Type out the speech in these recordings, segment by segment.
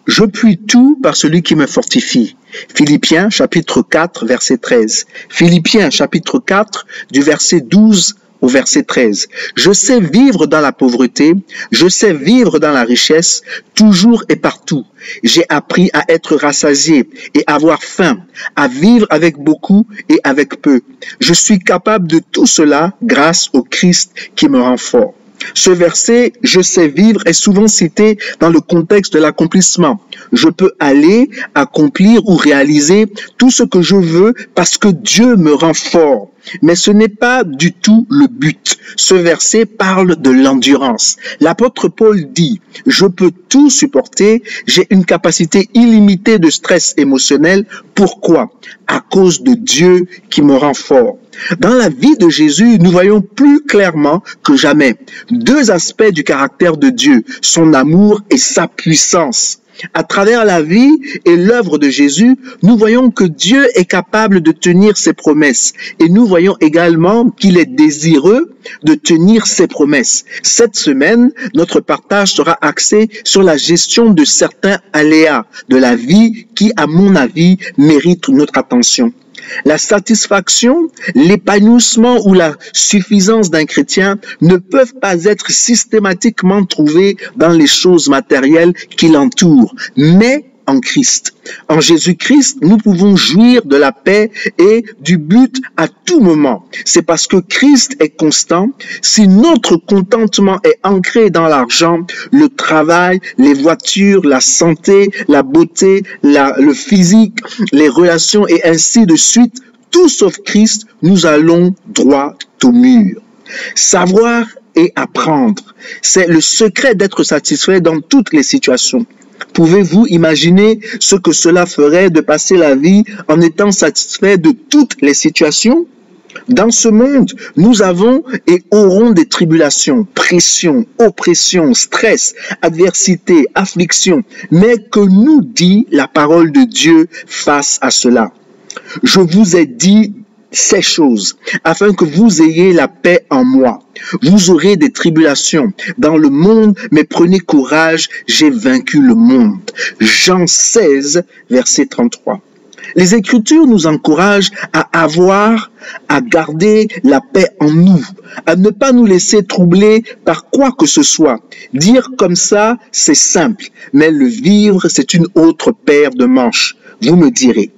Je puis tout par celui qui me fortifie. Philippiens chapitre 4, verset 13. Philippiens chapitre 4, du verset 12 au verset 13. Je sais vivre dans la pauvreté, je sais vivre dans la richesse, toujours et partout. J'ai appris à être rassasié et avoir faim, à vivre avec beaucoup et avec peu. Je suis capable de tout cela grâce au Christ qui me rend fort. Ce verset, je sais vivre, est souvent cité dans le contexte de l'accomplissement. Je peux aller, accomplir ou réaliser tout ce que je veux parce que Dieu me rend fort. Mais ce n'est pas du tout le but. Ce verset parle de l'endurance. L'apôtre Paul dit, je peux tout supporter, j'ai une capacité illimitée de stress émotionnel. Pourquoi? À cause de Dieu qui me rend fort. Dans la vie de Jésus, nous voyons plus clairement que jamais deux aspects du caractère de Dieu, son amour et sa puissance. À travers la vie et l'œuvre de Jésus, nous voyons que Dieu est capable de tenir ses promesses et nous voyons également qu'il est désireux de tenir ses promesses. Cette semaine, notre partage sera axé sur la gestion de certains aléas de la vie qui, à mon avis, méritent notre attention. La satisfaction, l'épanouissement ou la suffisance d'un chrétien ne peuvent pas être systématiquement trouvés dans les choses matérielles qui l'entourent, mais en Christ. En Jésus-Christ, nous pouvons jouir de la paix et du but à tout moment. C'est parce que Christ est constant. Si notre contentement est ancré dans l'argent, le travail, les voitures, la santé, la beauté, le physique, les relations et ainsi de suite, tout sauf Christ, nous allons droit au mur. Savoir et apprendre, c'est le secret d'être satisfait dans toutes les situations. Pouvez-vous imaginer ce que cela ferait de passer la vie en étant satisfait de toutes les situations? Dans ce monde, nous avons et aurons des tribulations, pressions, oppressions, stress, adversité, affliction. Mais que nous dit la parole de Dieu face à cela? Je vous ai dit ces choses, afin que vous ayez la paix en moi. Vous aurez des tribulations dans le monde, mais prenez courage, j'ai vaincu le monde. Jean 16, verset 33. Les Écritures nous encouragent à garder la paix en nous, à ne pas nous laisser troubler par quoi que ce soit. Dire comme ça, c'est simple, mais le vivre, c'est une autre paire de manches. Vous me direz.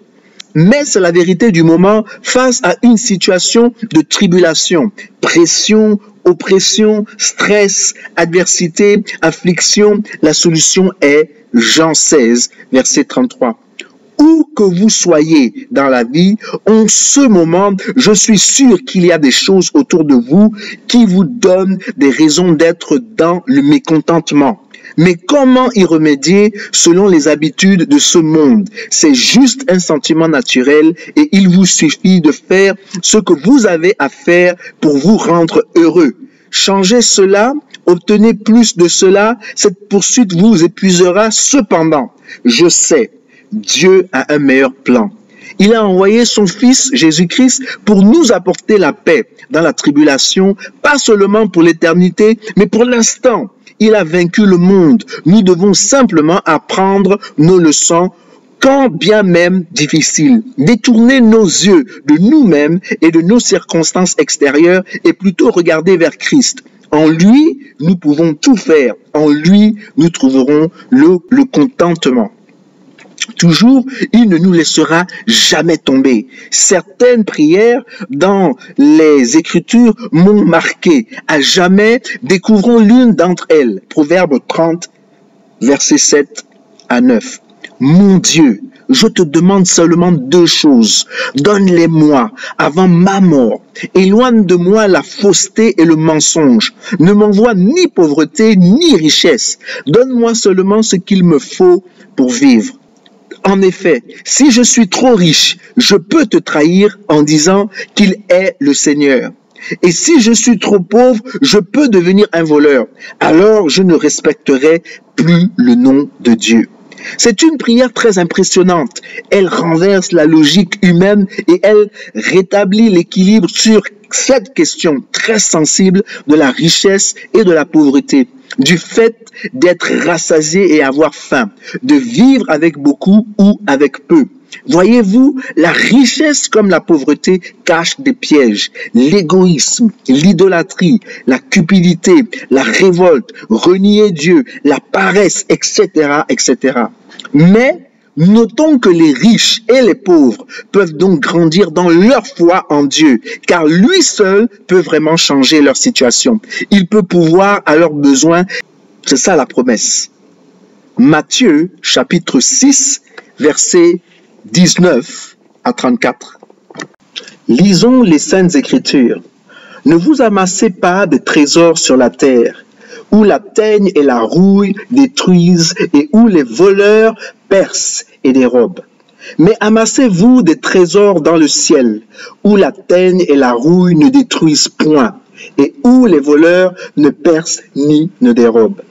Mais c'est la vérité du moment face à une situation de tribulation, pression, oppression, stress, adversité, affliction. La solution est Jean 16, verset 33. Où que vous soyez dans la vie, en ce moment, je suis sûr qu'il y a des choses autour de vous qui vous donnent des raisons d'être dans le mécontentement. Mais comment y remédier selon les habitudes de ce monde? C'est juste un sentiment naturel et il vous suffit de faire ce que vous avez à faire pour vous rendre heureux. Changez cela, obtenez plus de cela, cette poursuite vous épuisera. Cependant, je sais, Dieu a un meilleur plan. Il a envoyé son Fils Jésus-Christ pour nous apporter la paix dans la tribulation, pas seulement pour l'éternité, mais pour l'instant. Il a vaincu le monde. Nous devons simplement apprendre nos leçons, quand bien même difficiles. Détourner nos yeux de nous-mêmes et de nos circonstances extérieures et plutôt regarder vers Christ. En lui, nous pouvons tout faire. En lui, nous trouverons le contentement. Toujours, il ne nous laissera jamais tomber. Certaines prières dans les Écritures m'ont marqué. À jamais, découvrons l'une d'entre elles. Proverbe 30, versets 7 à 9. Mon Dieu, je te demande seulement deux choses. Donne-les-moi avant ma mort. Éloigne de moi la fausseté et le mensonge. Ne m'envoie ni pauvreté ni richesse. Donne-moi seulement ce qu'il me faut pour vivre. En effet, si je suis trop riche, je peux te trahir en disant qu'il est le Seigneur. Et si je suis trop pauvre, je peux devenir un voleur. Alors je ne respecterai plus le nom de Dieu. C'est une prière très impressionnante. Elle renverse la logique humaine et elle rétablit l'équilibre sur cette question très sensible de la richesse et de la pauvreté. du fait d'être rassasié et avoir faim, de vivre avec beaucoup ou avec peu. Voyez-vous, la richesse comme la pauvreté cache des pièges. L'égoïsme, l'idolâtrie, la cupidité, la révolte, renier Dieu, la paresse, etc., etc. Mais notons que les riches et les pauvres peuvent donc grandir dans leur foi en Dieu, car lui seul peut vraiment changer leur situation. Il peut pourvoir à leurs besoins. C'est ça la promesse. Matthieu, chapitre 6, versets 19 à 34. Lisons les Saintes Écritures. Ne vous amassez pas de trésors sur la terre, où la teigne et la rouille détruisent et où les voleurs percent et dérobent. Mais amassez-vous des trésors dans le ciel, où la teigne et la rouille ne détruisent point, et où les voleurs ne percent ni ne dérobent.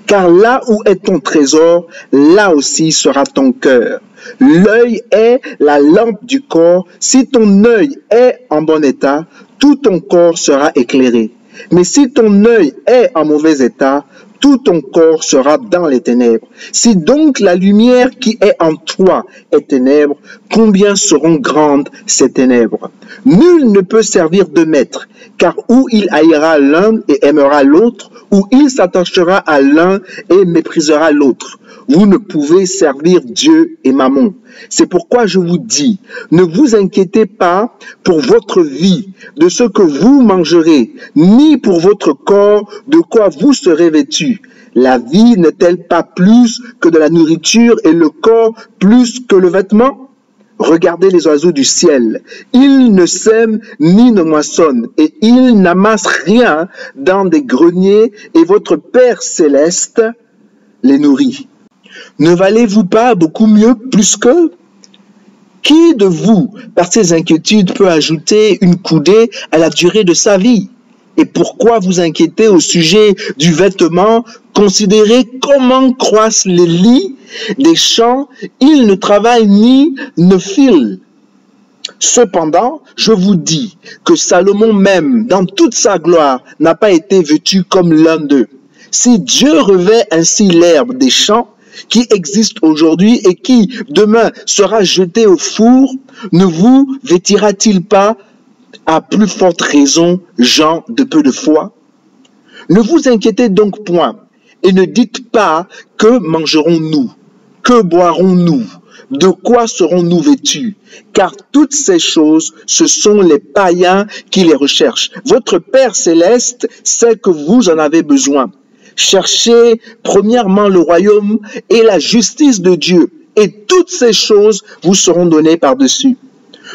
Car là où est ton trésor, là aussi sera ton cœur. L'œil est la lampe du corps. Si ton œil est en bon état, tout ton corps sera éclairé. Mais si ton œil est en mauvais état, tout ton corps sera dans les ténèbres. Si donc la lumière qui est en toi est ténèbre, combien seront grandes ces ténèbres? Nul ne peut servir de maître, car ou il haïra l'un et aimera l'autre, ou il s'attachera à l'un et méprisera l'autre. Vous ne pouvez servir Dieu et Mammon. C'est pourquoi je vous dis, ne vous inquiétez pas pour votre vie, de ce que vous mangerez, ni pour votre corps, de quoi vous serez vêtus. La vie n'est-elle pas plus que de la nourriture et le corps plus que le vêtement? Regardez les oiseaux du ciel. Ils ne sèment ni ne moissonnent, et ils n'amassent rien dans des greniers, et votre Père céleste les nourrit. Ne valez-vous pas beaucoup mieux plus qu'eux? Qui de vous, par ses inquiétudes, peut ajouter une coudée à la durée de sa vie? Et pourquoi vous inquiétez au sujet du vêtement? Considérez comment croissent les lys des champs, ils ne travaillent ni ne filent. Cependant, je vous dis que Salomon même, dans toute sa gloire, n'a pas été vêtu comme l'un d'eux. Si Dieu revêt ainsi l'herbe des champs, qui existe aujourd'hui et qui demain sera jeté au four, ne vous vêtira-t-il pas à plus forte raison, gens de peu de foi? Ne vous inquiétez donc point, et ne dites pas que mangerons-nous, que boirons-nous, de quoi serons-nous vêtus? Car toutes ces choses, ce sont les païens qui les recherchent. Votre Père céleste sait que vous en avez besoin. Cherchez premièrement le royaume et la justice de Dieu, et toutes ces choses vous seront données par-dessus.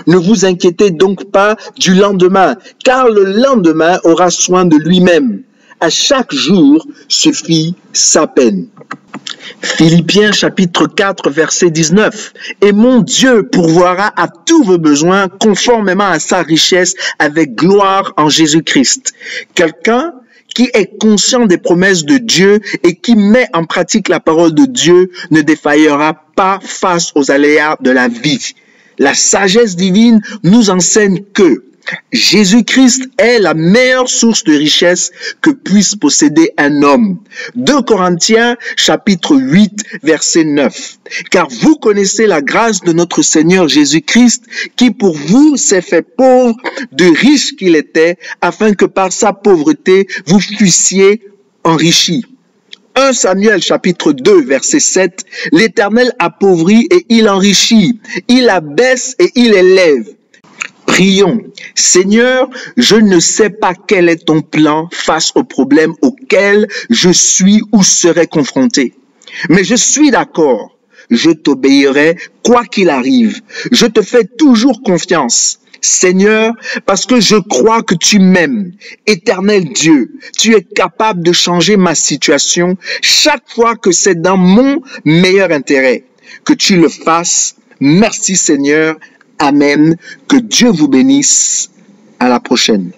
Ne vous inquiétez donc pas du lendemain, car le lendemain aura soin de lui-même. À chaque jour suffit sa peine. Philippiens chapitre 4 verset 19. Et mon Dieu pourvoira à tous vos besoins conformément à sa richesse avec gloire en Jésus-Christ. Quelqu'un qui est conscient des promesses de Dieu et qui met en pratique la parole de Dieu ne défaillera pas face aux aléas de la vie. La sagesse divine nous enseigne que Jésus-Christ est la meilleure source de richesse que puisse posséder un homme. 2 Corinthiens chapitre 8 verset 9. Car vous connaissez la grâce de notre Seigneur Jésus-Christ qui pour vous s'est fait pauvre de riche qu'il était afin que par sa pauvreté vous fussiez enrichis. 1 Samuel chapitre 2 verset 7. L'Éternel appauvrit et il enrichit, il abaisse et il élève. Prions. Seigneur, je ne sais pas quel est ton plan face aux problèmes auxquels je suis ou serai confronté. Mais je suis d'accord. Je t'obéirai quoi qu'il arrive. Je te fais toujours confiance. Seigneur, parce que je crois que tu m'aimes. Éternel Dieu, tu es capable de changer ma situation chaque fois que c'est dans mon meilleur intérêt. Que tu le fasses. Merci Seigneur. Amen. Que Dieu vous bénisse. À la prochaine.